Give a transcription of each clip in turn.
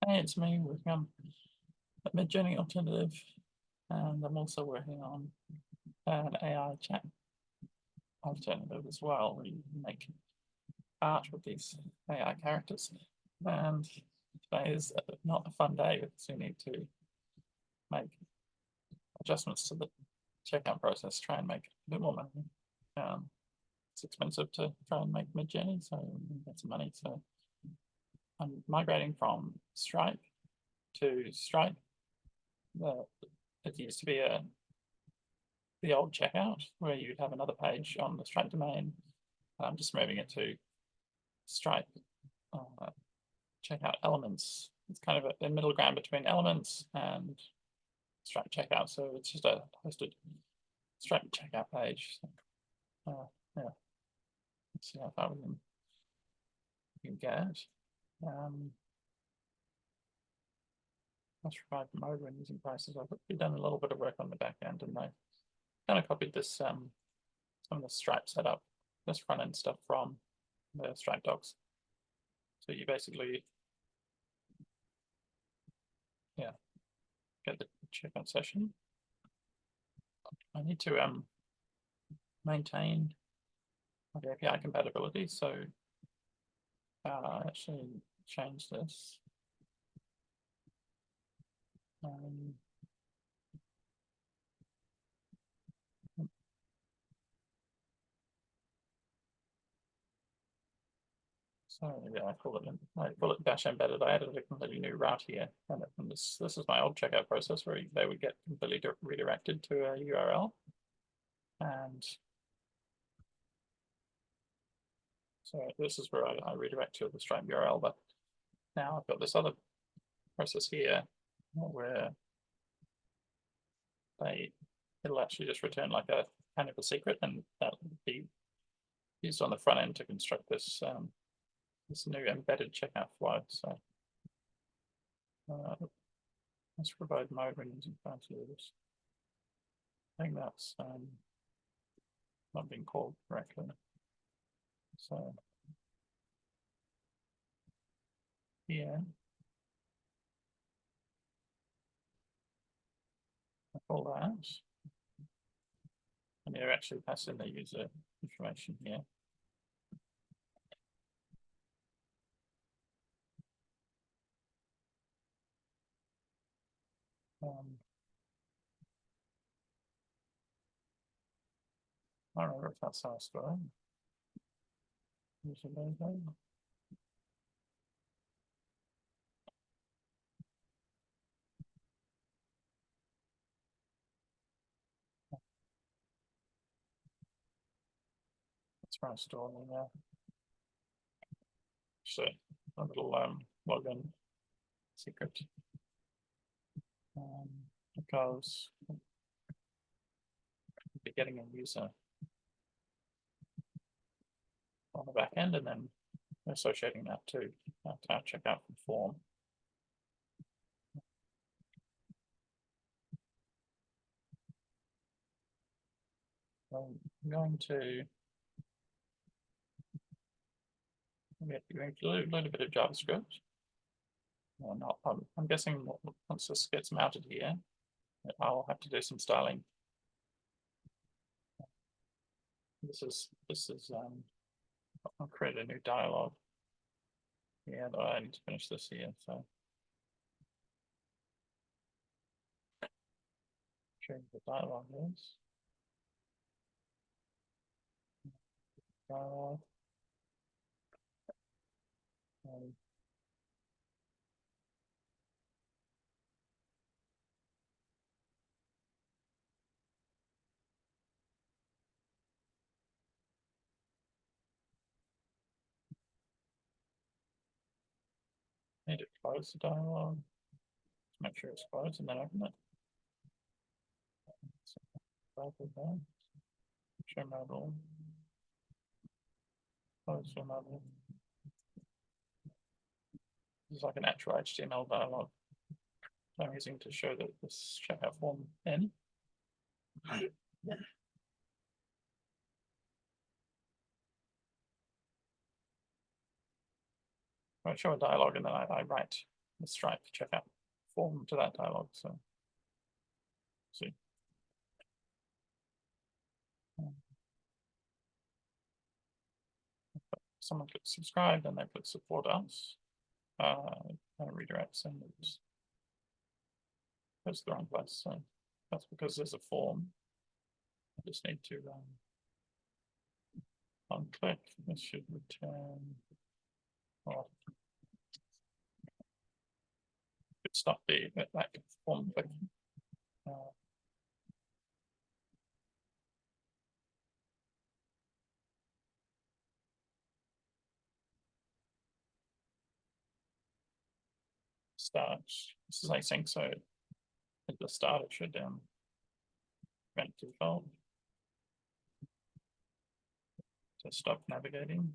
Hey, it's me working on a mid-journey alternative, and I'm also working on an AI chat alternative as well, where you can make art with these AI characters. And today is not a fun day because we need to make adjustments to the checkout process, try and make a bit more money. It's expensive to try and make mid-journey, so we get some money. So I'm migrating from Stripe to Stripe. It used to be the old checkout where you'd have another page on the Stripe domain. I'm just moving it to Stripe checkout elements. It's kind of a middle ground between elements and Stripe checkout. So it's just a hosted Stripe checkout page. So, yeah, let's see how far we can get. Let's provide mode when using prices. I've done a little bit of work on the back end, and I kind of copied this some of the Stripe setup, this front end stuff from the Stripe docs. So you basically, yeah, get the checkout session. I need to maintain the API compatibility. So actually change this. So yeah, I call it dash embedded. I added a completely new route here, and this is my old checkout process where they would get completely redirected to a URL, and so this is where I redirect to the Stripe URL. But now I've got this other process here where it'll actually just return like a kind of a secret, and that'll be used on the front end to construct this this new embedded checkout flow. So let's provide mode when using prices. I think that's not being called correctly. So here, I call that, and you actually pass in the user information here. I don't remember if that's our story. User logo. That's where I store in there. So a little login secret. Because we'll be getting a user on the back end and then associating that to our checkout form. I'm going to a little bit of JavaScript. Or not. I'm guessing once this gets mounted here, I'll have to do some styling. I'll create a new dialog. Yeah, but I need to finish this here. So change the dialog is. Dialog. Need to close the dialog. Make sure it's closed and then open it. So, show model. Close show model. This is like an actual HTML dialog I'm using to show that this checkout form in. I show a dialog and then I write the Stripe checkout form to that dialog. So see. Someone clicks subscribe, then they click support us, and it redirects and it goes to the wrong place. So that's because there's a form. I just need to unclick. This should return. Well, it stop the that form click. Start. This is async, so at the start it should event default. So stop navigating.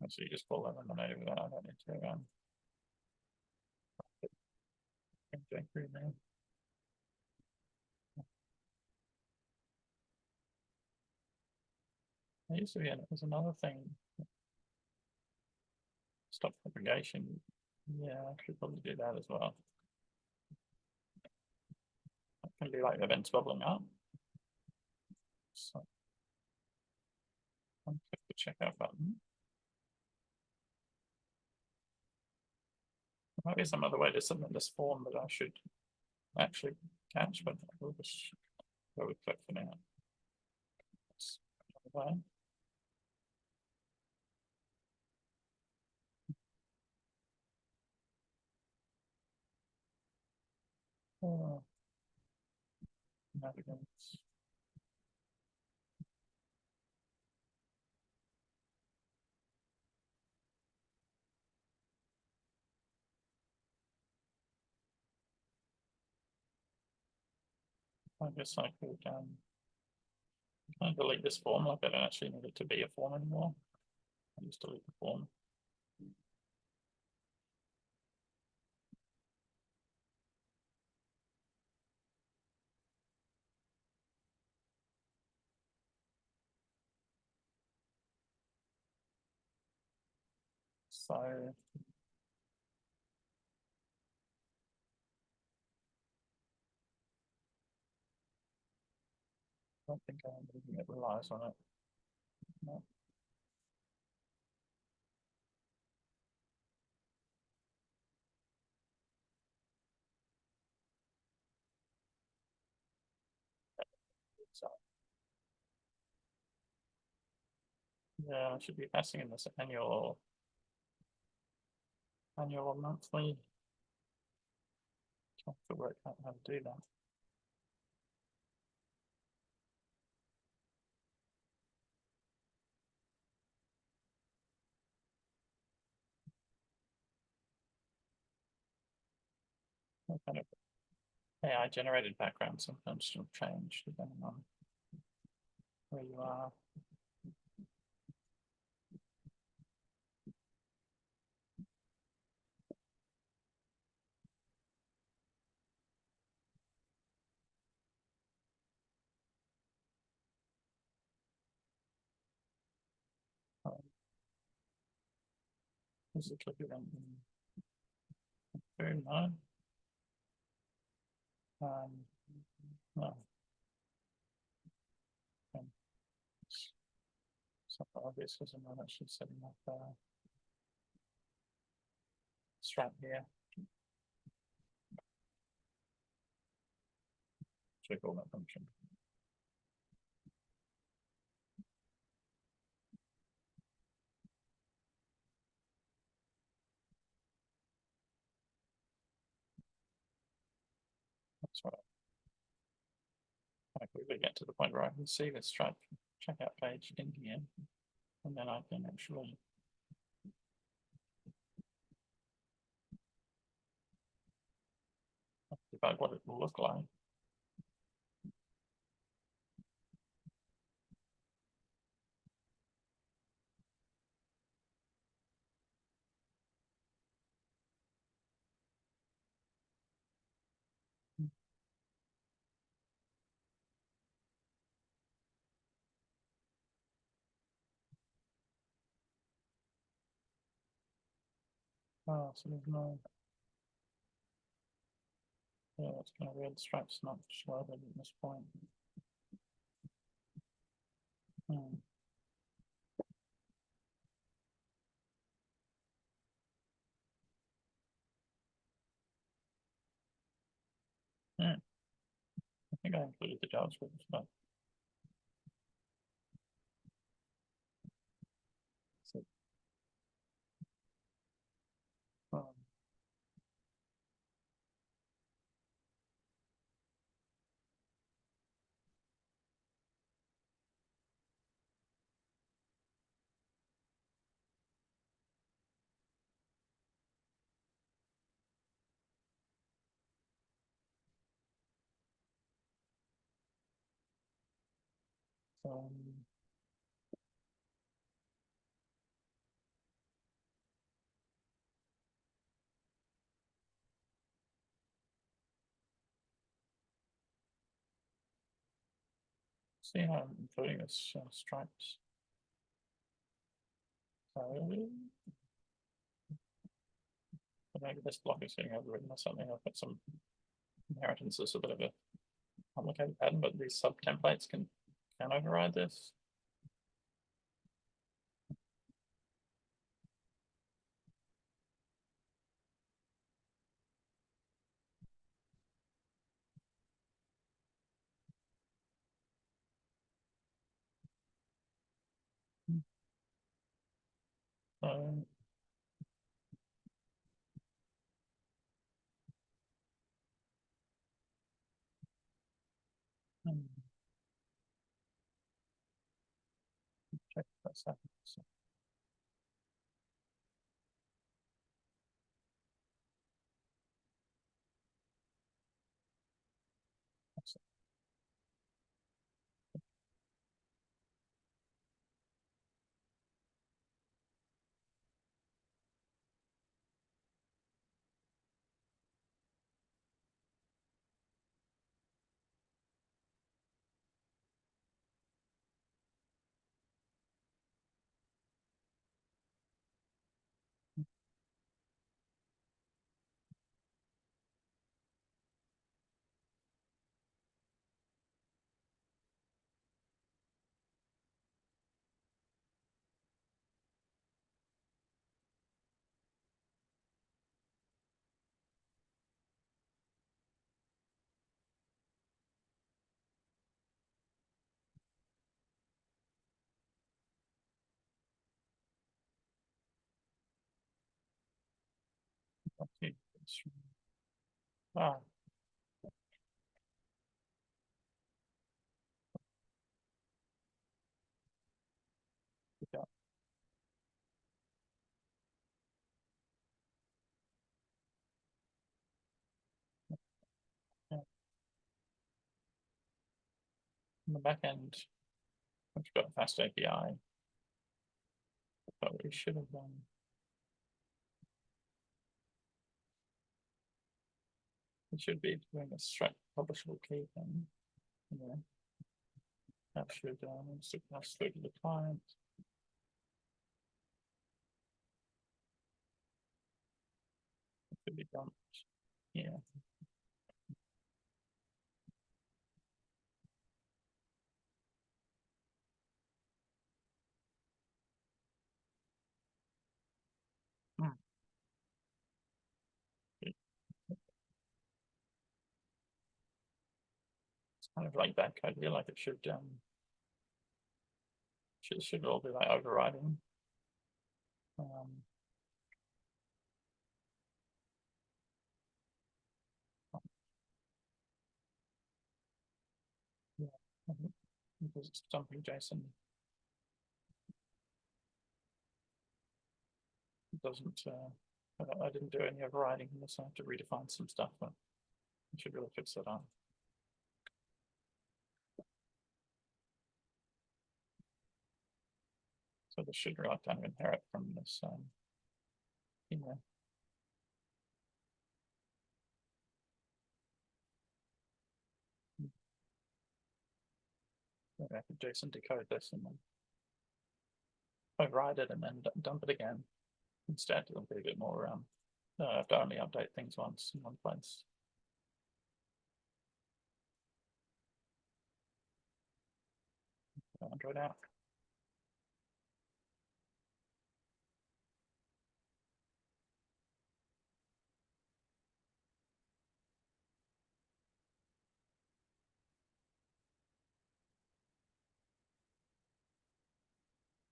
So you just pull that eliminate over that. I don't need to go through there. So yeah, there's another thing. Stop propagation. Yeah, I should probably do that as well. That can be like events bubbling up. So click the checkout button. There might be some other way to submit this form that I should actually catch, but we'll just go with click for now. Oh, navigate. I guess I could delete this form. Like I don't actually need it to be a form anymore. I just delete the form. So I don't think it relies on it. No. So yeah, I should be passing in this annual or monthly. Trying to work out how to do that. What kind of AI generated background sometimes will change depending on where you are. This is click event. Very nice. No. Something obvious because I'm not actually setting up Strat here. Check all that function. That's right. I quickly get to the point where I can see this Strat checkout page in here, and then I can actually debug what it will look like. Oh, so there's no. Yeah, it's kind of weird. Stripe's not loaded at this point. Hmm. Yeah, I think I included the JavaScript, but so, um, um, see how I'm including this stripes. So, maybe this block is getting overwritten or something. I've got some inheritances, a bit of a complicated pattern, but these sub templates can override this. So, check that's happening. So, that's okay. Ah, yeah, yeah. In the back end, we've got a fast API, but we should have done. We should be doing a stripe publishable key thing. Yeah, that should stick pass through to the client. It could be done. Yeah. Hmm. It's kind of like that code. I feel like it should all be like overriding. Um, yeah, because it's dumping JSON. It doesn't. I didn't do any overriding in this. I have to redefine some stuff, but I should really fix that up. So this should really kind of inherit from this. You know, maybe I could JSON decode this and then override it and then dump it again instead. It'll be a bit more I have to only update things once in one place. Android app.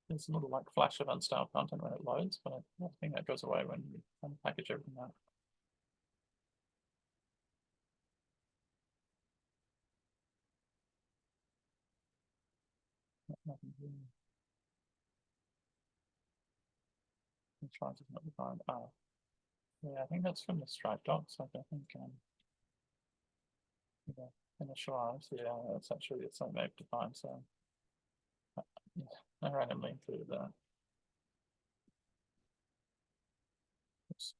There's a little like flash of unstyled content when it loads, but I think that goes away when you unpackage everything out. Nothing really. I'm trying to not find. Oh, yeah, I think that's from the Stripe docs. Like I think, yeah, initialize. Yeah, that's actually it's something they've defined. So, yeah, I randomly included that. Oops.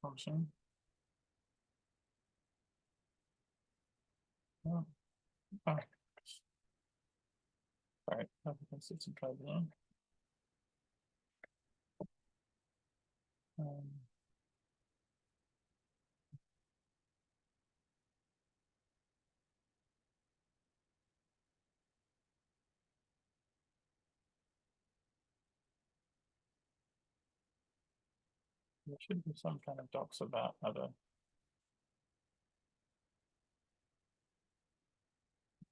Function. Oh, all right. All right. I think it's some trouble there. Um, there should be some kind of docs about how to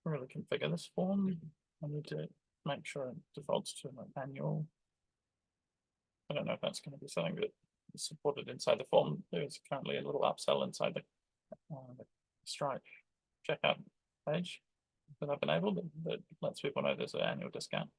really configure this form. I need to make sure it defaults to an annual. I don't know if that's going to be something that is supported inside the form. There's currently a little upsell inside the Stripe checkout page that I've enabled that lets people know there's an annual discount.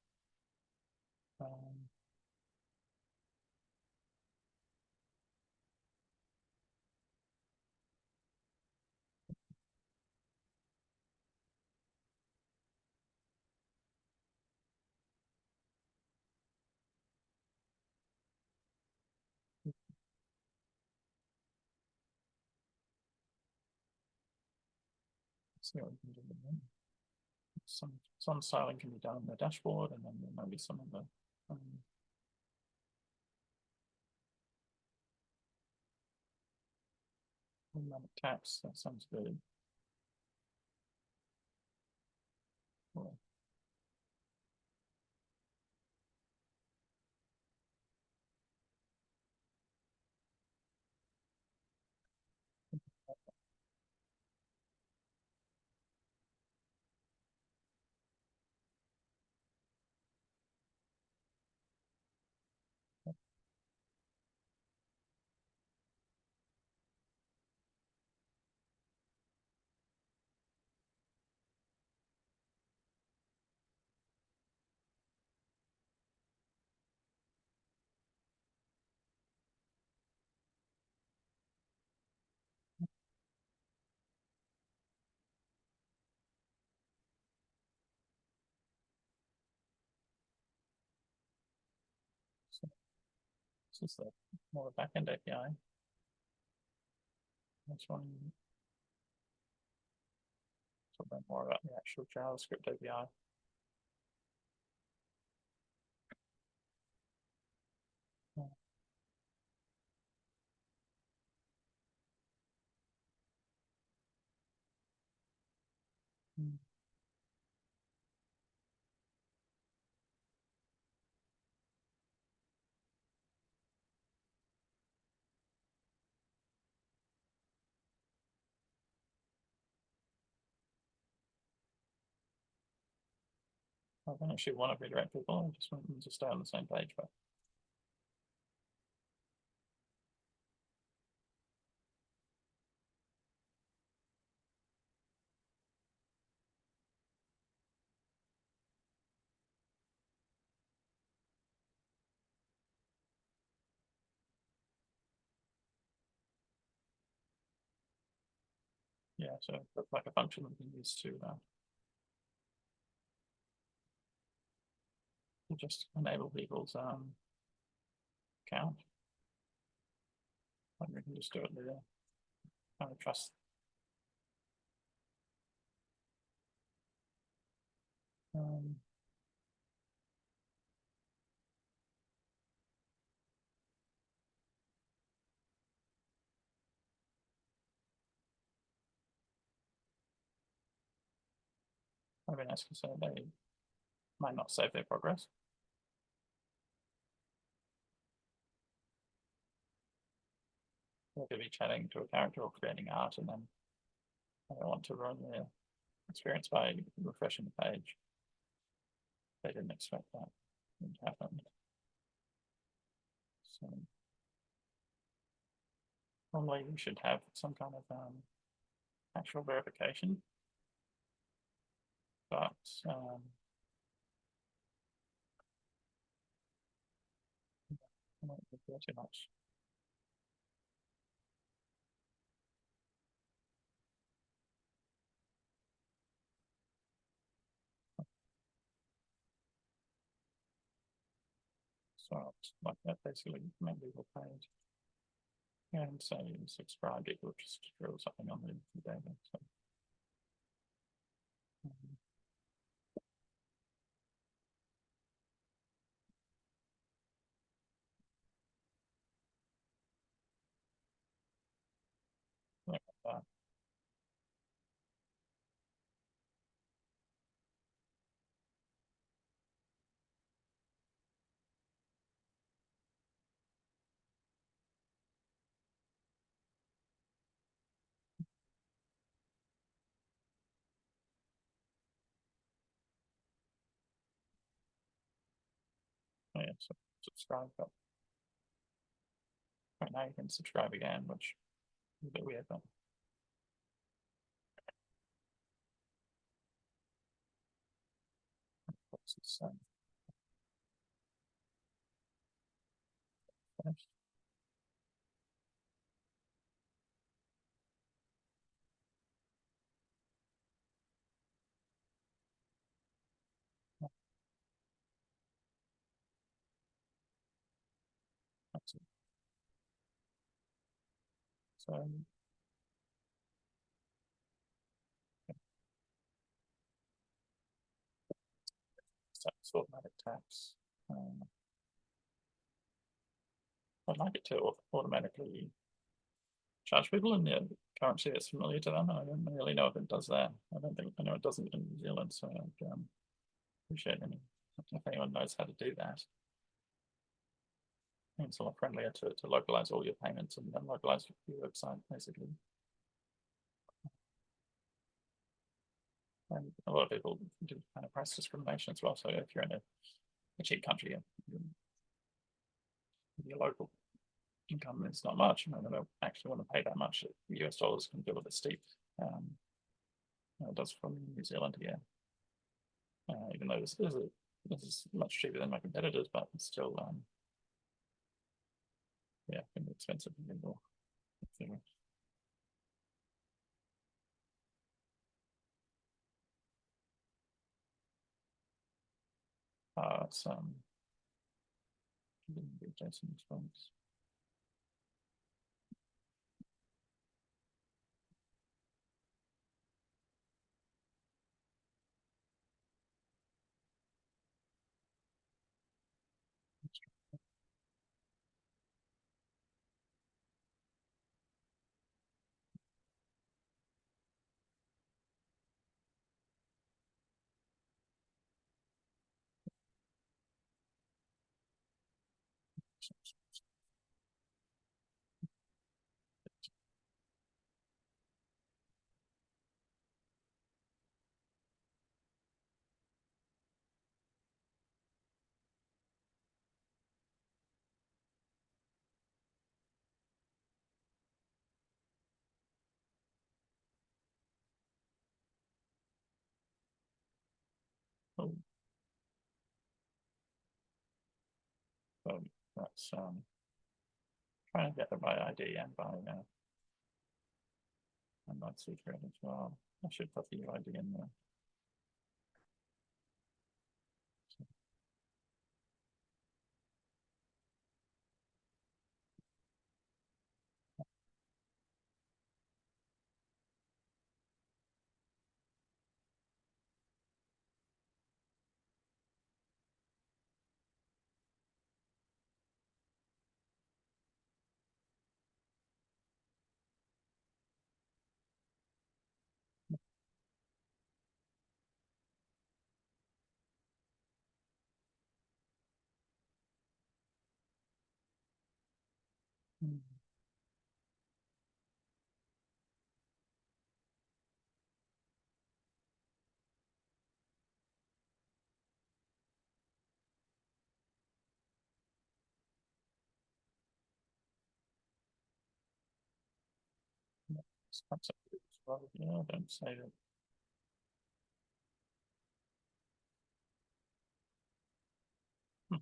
See what we can do with them. Some styling can be done on the dashboard, and then there might be some of the taps. That sounds good. Well, so this is the more backend API. This one, talk about more about the actual JavaScript API. I don't actually want to redirect people. I just want them to stay on the same page. But yeah, so like a function we can use to just enable people's account. And we can just do it there. Kind of trust. Maybe nice to say they might not save their progress. They could be chatting to a character or creating art, and then they want to ruin their experience by refreshing the page. They didn't expect that would happen. So normally we should have some kind of actual verification, but I don't think too much. So like that basically make people paid. And say subscribe, it will just throw something on the data. So, like that. Oh, yeah, so subscribe, but right now you can subscribe again, which is a bit weird, but so, that's it. So it's automatic tax. I'd like it to automatically charge people in the currency that's familiar to them. I don't really know if it does that. I know it doesn't in New Zealand, so I'd appreciate if anyone knows how to do that. I think it's a lot friendlier to localize all your payments and then localize your website, basically. And a lot of people do kind of price discrimination as well. So if you're in a cheap country, your local income is not much, and they don't actually want to pay that much. US dollars can be a little bit steep. It does from New Zealand here. Even though this is much cheaper than my competitors, but it's still yeah, can be expensive for people. It's Jason response. Oh, so that's trying to get the right ID and by secret as well. I should put the ID in there. Hmm. This concept is rather, yeah, don't say that. Hmm. I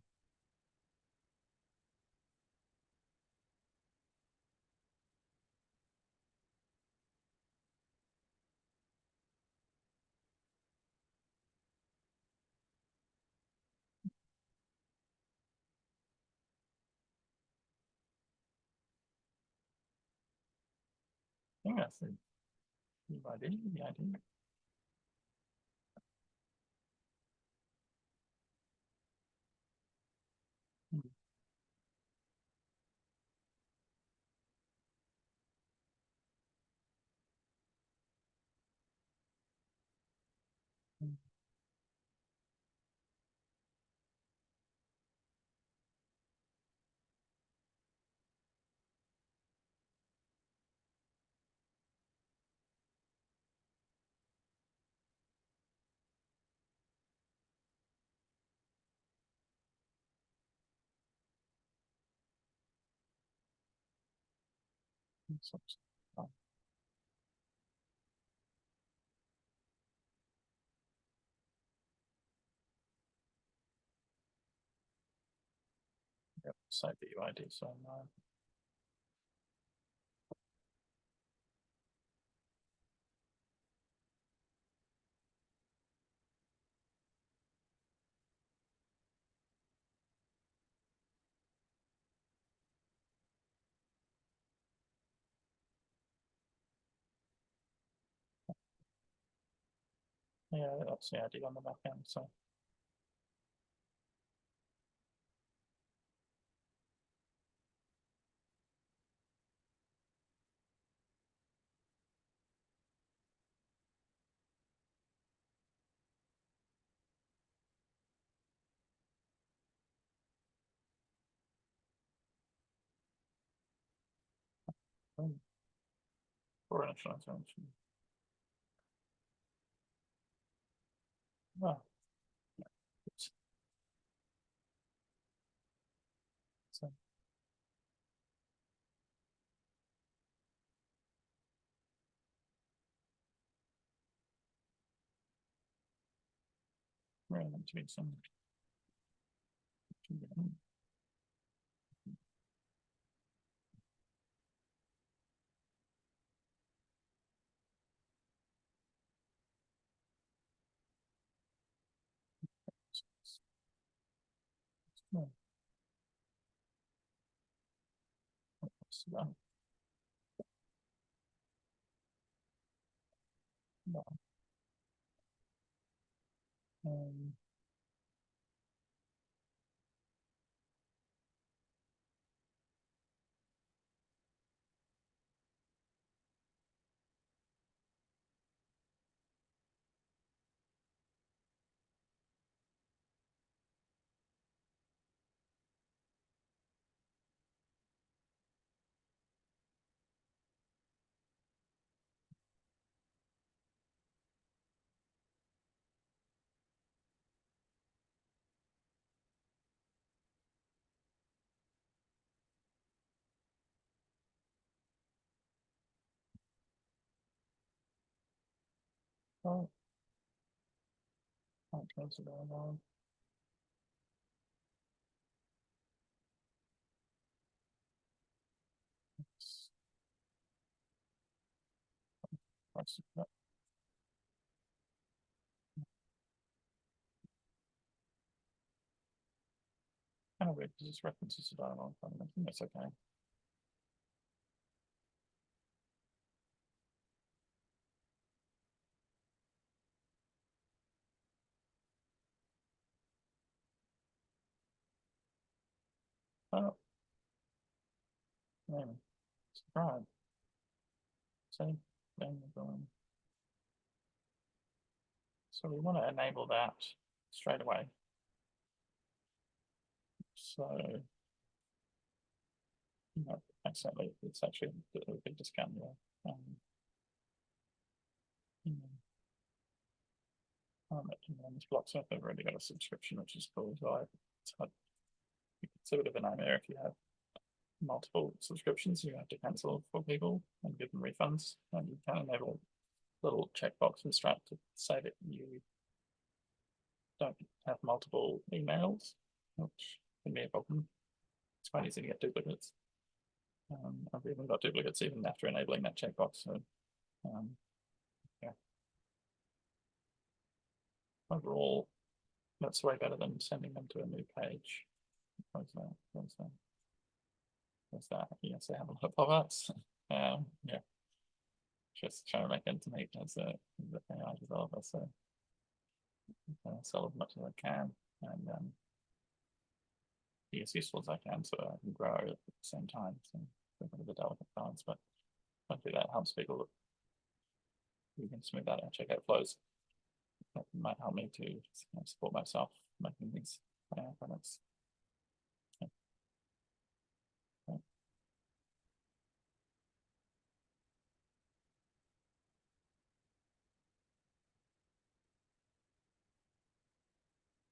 think that's the idea, the idea. Hmm. Hmm. So, yep, save the UID, so yeah, that's the idea on the back end. So for initial intervention. Well, so we're going to be some. No, no, um, oh, can't close it all now. Kind of weird because this references to dialogue. I think that's okay. Oh, yeah, subscribe. Save. Then we're going. So we want to enable that straight away. So accidentally, it's actually a big discount. Yeah. And then this Blocksmith, I've already got a subscription, which is cool. So it's a bit of a nightmare if you have multiple subscriptions. You have to cancel for people and give them refunds, and you can enable little checkbox in Stripe to say that you don't have multiple emails, which can be a problem. It's quite easy to get duplicates. I've even got duplicates even after enabling that checkbox. So, yeah. Overall, that's way better than sending them to a new page. What's that? What's that? Yes, I have a lot of pop-ups. Yeah. Just trying to make ends meet as a AI developer, so sell as much as I can and be as useful as I can so I can grow at the same time. So a bit of a delicate balance, but hopefully that helps people. We can smooth out our checkout flows. That might help me to support myself making these products.